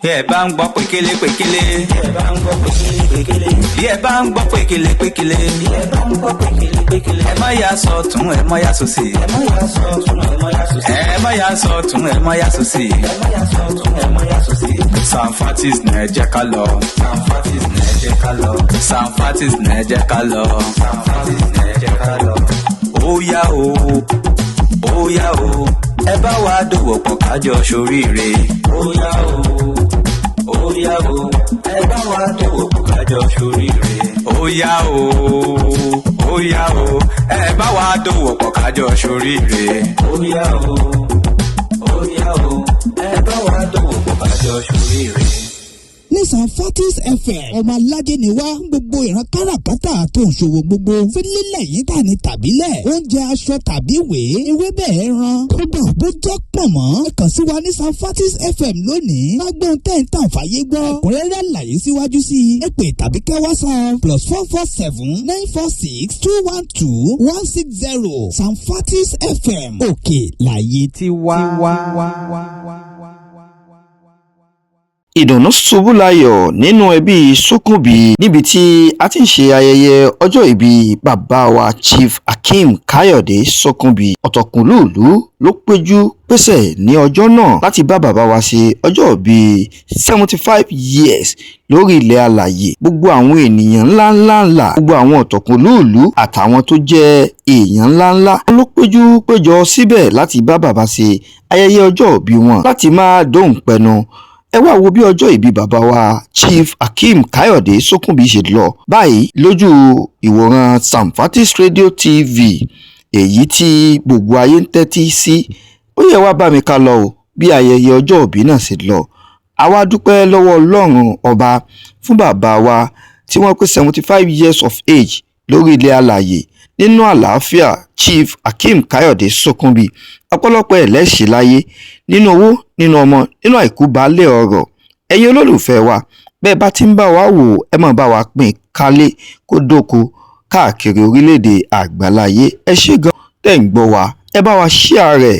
Yẹ bá ń gbọ́ pékélé pékélé. Yẹ bá ń gbọ́ pékélé pékélé. Yẹ bá ń gbọ́ pékélé pékélé. Yẹ bá ń gbọ́ pékélé pékélé. Ẹ má yà sọ́tún, ẹ má yà sósì. Ẹ má yà sọ́tún, ẹ má yà sósì. Ẹ má yà sọ́tún, ẹ má yà sósì. Ẹ má yà sọ́tún, ẹ má yà sósì. Sanfatis ní ẹ jẹ́ ká lọ. Sanfatis ní ẹ jẹ́ ká lọ. Sanfatis ní ẹ jẹ́ ká lọ. Sanfatis ní ẹ jẹ́ ká lọ. Ó yá o, ó yá o. Ẹ bá wa dòwò pọ̀ kájọ ṣoríire. Ó yá o. Óyá o, ẹ bá wa dòwò pọ̀ kájọ ṣoríire. Óyá o, óyá o, ẹ bá wa dòwò pọ̀ kájọ ṣoríire. Óyá o, óyá o, ẹ bá wa dòwò pọ̀ kájọ ṣoríire. ní Sanfatis FM ọmọ aládé ni wá gbogbo ìran káràkátà tó ń ṣòwò gbogbo fílílẹ̀ yìí tà ní tàbílẹ̀ oúnjẹ aṣọ tàbí ìwé ewébẹ̀ ẹran kódà bó jẹ́ pọ̀nmọ́ kàn sí wa ní Sanfatis FM lónìí lágbóhùn tẹ́ǹtà fàyè gbọ́ ẹ̀kúnrẹ́rẹ́ àlàyé síwájú sí i ẹ pè tàbí kẹ́ WhatsApp +447 946 212 160 Sanfatis FM òkè láyé tí wá. Ìdùnnú ṣubú layọ̀ nínú ẹbí Sókúnbí níbi tí a ti ń ṣe ayẹyẹ ọjọ́ ìbí bàbá wa Chief Hakeem Káyọ̀dé Sókúnbí. Ọ̀tọ̀kùnlúùlú ló péjú pésẹ̀ ní ọjọ́ náà láti bá bàbá wa ṣe ọjọ́ ìbí 75 years lórí ilẹ̀ alàyè. Gbogbo àwọn ènìyàn ńláńlá gbogbo àwọn ọ̀tọ̀kùnlúùlú àtàwọn tó jẹ́ èèyàn ńláńlá ló péjọ síbẹ̀ láti bá bàbá ṣe ayẹyẹ ọjọ́ ìbí wọn láti máa dóhùn pẹnu. Ẹ wá wo bí ọjọ́ ìbí bàbá wa Chief Hakeem Káyọ̀dé Sókúnbí ṣe lọ báyìí lójú ìwòran Sanfatis Radio TV èyí tí gbogbo ayé ń tẹ́tí sí. Ó yẹ wá bá mi ká lọ o bí ayẹyẹ ọjọ́ ìbí náà ṣe lọ. A wá dúpẹ́ lọ́wọ́ Ọlọ́run ọba fún bàbá wa tí wọ́n pé 75 years of age lórí ilẹ̀ alàyè nínú àlàáfíà. Chief Hakeem Káyọ̀dé Sókúnbí ọ̀pọ̀lọpọ̀ ẹlẹ́ṣẹ̀ láyé nínú owó nínú ọmọ nínú àìkú baálé ọ̀rọ̀. Ẹ̀yin olólùfẹ́ wa bẹ́ẹ̀ bá ti ń bá wa wò ẹ máa bá wa pín kálé kó dóko káàkiri orílẹ̀-èdè àgbáláyé. Ẹ ṣé gan tẹ́ ń gbọ́ wa ẹ bá wa share rẹ̀.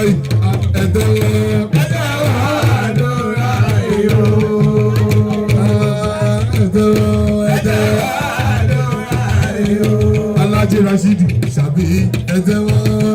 yìí ẹ̀dẹ̀wọ̀ àdúrà yìí o. Alájí Rashidi Ṣàbí ẹ̀dẹ̀wọ̀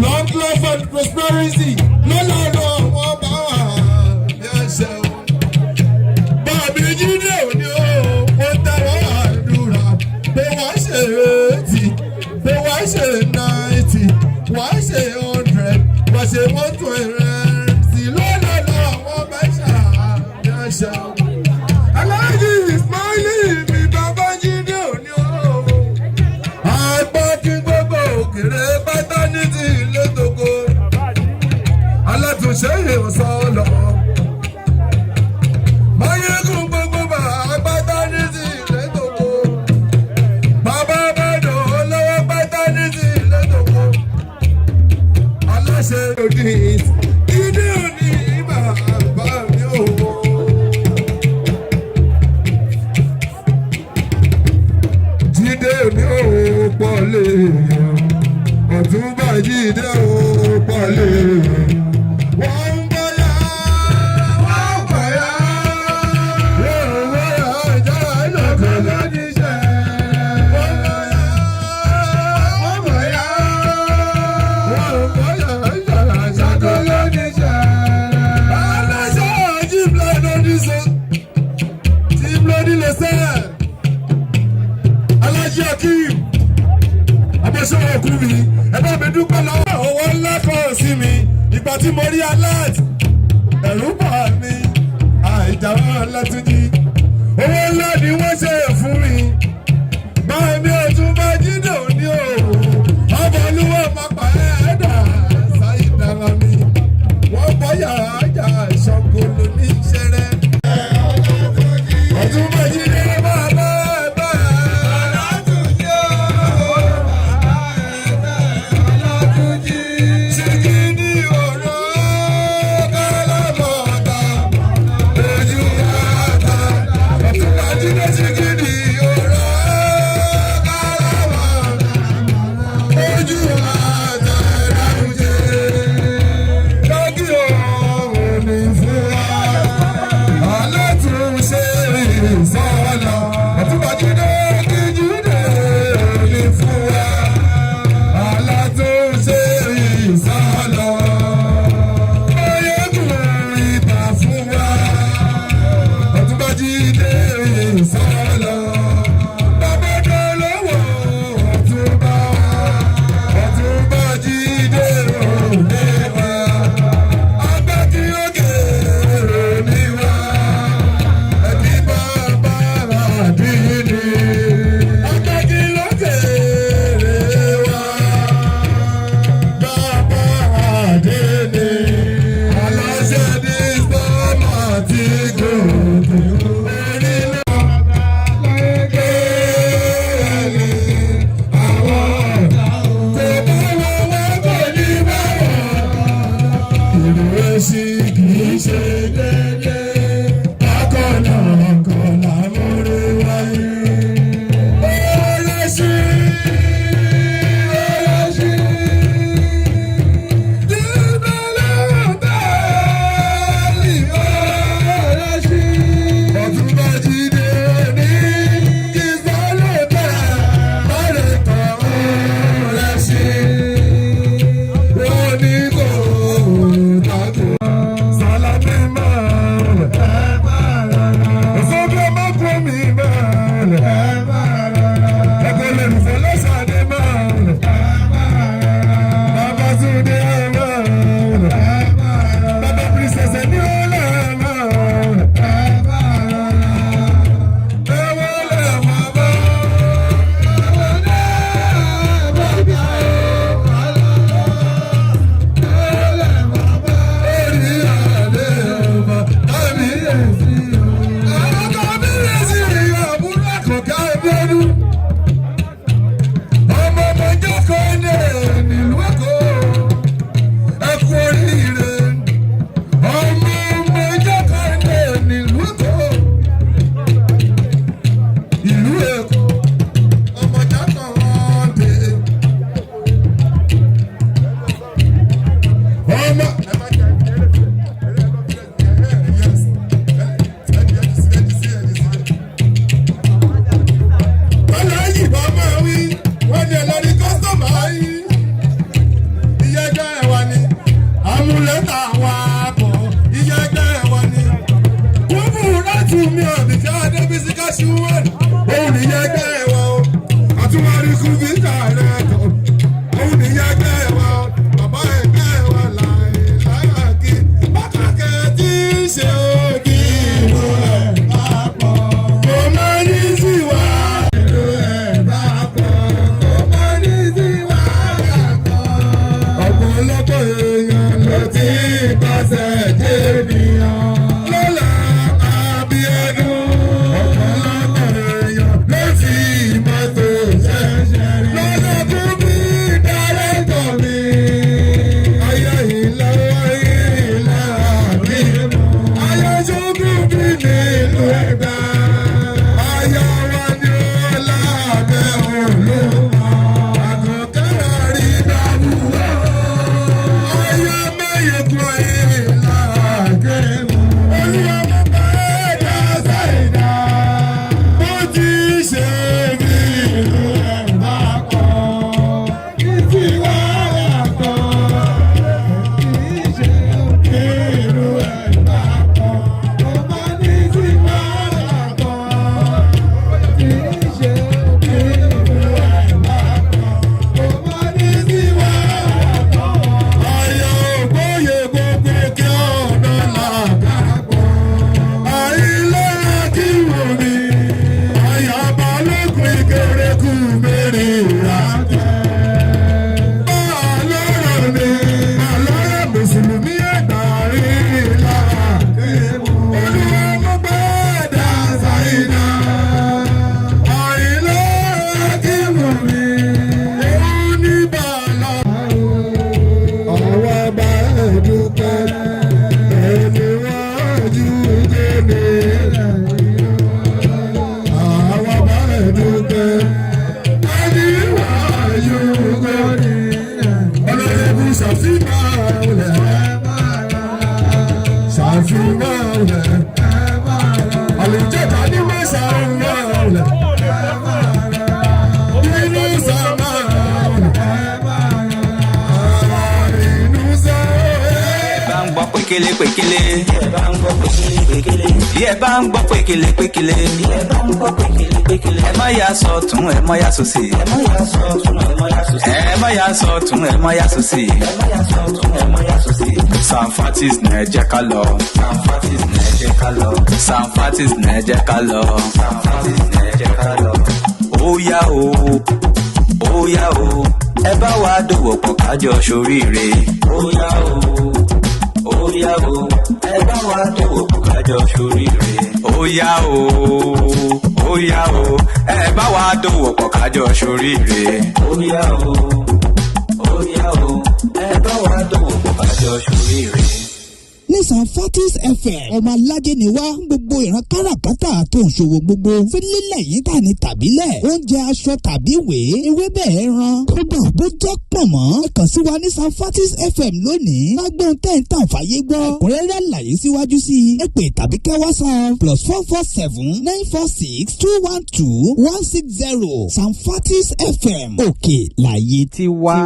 Long life and prosperity, no lọ́dọ̀ wọn bá wà yẹsẹ̀ o. Bàbí Jídé òní o, ó tẹ̀wọ́ àdúrà pé wàá ṣe 80, pé wàá ṣe 90, wàá ṣe 100, wàá ṣe 120 lọ́dọ̀ wọn bá ṣà yẹsẹ̀ o. Aláàjì Ismaili mi bàbá Jídé òní o. Àgbọ̀ kí gbogbo òkèrè pátá ní ti ilé tókò. Alátúnṣe ìwòsàn lọ. Máyégún gbogbo bàbá pátá ní ti ilé tókò. Bàbá bàdàn olówó pátá ní ti ilé tókò. Aláṣẹ òdì ìdí òní bàbá mi ò. Jídé òní ò pọ̀ lè yàn. Ọ̀túnba Jídé ò pọ̀ lè yàn. Wọ́n ń bọ̀yà, wọ́n ń bọ̀yà. Wọ́n ń bọ̀yà ìjà ìlọ́kọ̀ lóníṣẹ́. Wọ́n ń bọ̀yà, wọ́n ń bọ̀yà. Wọ́n ń bọ̀yà ìjà ìlọ́kọ̀ lóníṣẹ́. Aláṣẹ Jíblẹ̀ lóníṣẹ́. Jíblẹ̀ nílé sẹ́yẹ̀. Alájí Akeem abẹ́sọ̀rọ̀ òkú mi ẹ bá mi dúpẹ́ lọ́wọ́ owó ńlá kan sí mi ìgbà tí mo rí alert ẹ̀rù bà mí àìjàwọ́ Ọlátúnjí owó ńlá ni wọ́n ṣe fún mi báyìí mi ò tún bá Jídé òní o ọmọ olúwo pápá ẹ̀ẹ́dà sáyé dára mi wọ́n bọ́ yàrá àjà ìṣọ́gbó ní ìṣẹ́rẹ́ ọ̀tún bá Jídé máa bá ẹ bá ẹ. fẹsẹ̀ dé ènìyàn. Lọ́la Abíọ́dún ọ̀pọ̀lọpọ̀ èèyàn ló fi mọ́tò ṣẹ̀ṣẹ̀ rí. Lọ́la fún mi dárẹ́tọ̀ mi. Ayé ìlọ́wọ́ ìlà mi mọ̀. Ayé ṣubú mi nínú ẹgbẹ́. Ayé wa ni ó lábẹ́ olúmọ. Àkọ́kọ́ rí dábùwọ̀. Ayé mẹ́yẹ̀kọ́ ìlà gẹ̀mọ́. Olúwa mo bá ẹ̀dá ṣàìdá. Mo ti ṣe mí ìlú ẹ̀ bá kọ́. Ìtì wá yàtọ̀. Kì í ṣe òkè ìlú ẹ̀ bá kọ́. Mo bá ní tí wá yàtọ̀. Kì í ṣe òkè ìlú ẹ̀ bá kọ́. Mo bá ní tí wá yàtọ̀. Ayọ̀ ògbóye gbogbo kí ọ̀nà làbàpọ̀. Àìlera kí wò mí. Àyà balógun ìkérekù mẹ́rin ìrákẹ́. Àlọ́rọ̀ mi, àlọ́rọ̀ mùsùlùmí ẹ̀dá rí lára. Olúwa mo gbé ẹ̀dá ṣàìdá. Àìlera kí wò mí. Òun ní bàlá. Ọwọ́ bá ẹ̀dúpẹ́. Ẹni wájú kéde. Àwọn bá ẹ̀dúpẹ́. Ẹni wájú kéde. Ọlọ́dẹ̀bù ṣàfihàn ọ̀lẹ̀. Ṣàfihàn ọ̀lẹ̀. Àlùjẹ́ta ní mẹ́sàn-án ọ̀lẹ̀. Inú sàmà ọ̀lẹ̀. Inú sàmà. bá ń gbọ́ pékélé pékélé. bí ẹ bá ń gbọ́ pékélé pékélé. ẹ má yà sọ́tún ẹ má yà sósì. ẹ má yà sọ́tún ẹ má yà sósì. Sanfatis ní ẹ jẹ́ ká lọ. Sanfatis ní ẹ jẹ́ ká lọ. Ó yá o, ó yá o, ẹ bá wa dòwò pọ̀ kájọ ṣoríire. Ó yá o, ó yá o, ẹ bá wa dòwò pọ̀ kájọ ṣoríire. Ó yá o, ó yá o, ẹ bá wa dòwò pọ̀ kájọ ṣoríire. Ó yá o, ó yá o, ẹ bá wa dòwò pọ̀ kájọ ṣoríire. ní Sanfatis FM ọmọ aládé ni wá gbogbo ìran káràkátà tó ń ṣòwò gbogbo fílílẹ̀ yìí tà ní tàbílẹ̀ oúnjẹ aṣọ tàbí ìwé ewébẹ̀ ẹran kódà bó jẹ́ pọ̀nmọ́ ẹ kàn sí wa ní Sanfatis FM lónìí lágbóhùn tẹ́ǹtà fàyè gbọ́ ẹ̀kúnrẹ́rẹ́ àlàyé síwájú sí i ẹ pè tàbí kẹ́ WhatsApp +447-946-212-160 Sanfatis FM òkè láyé tí wá.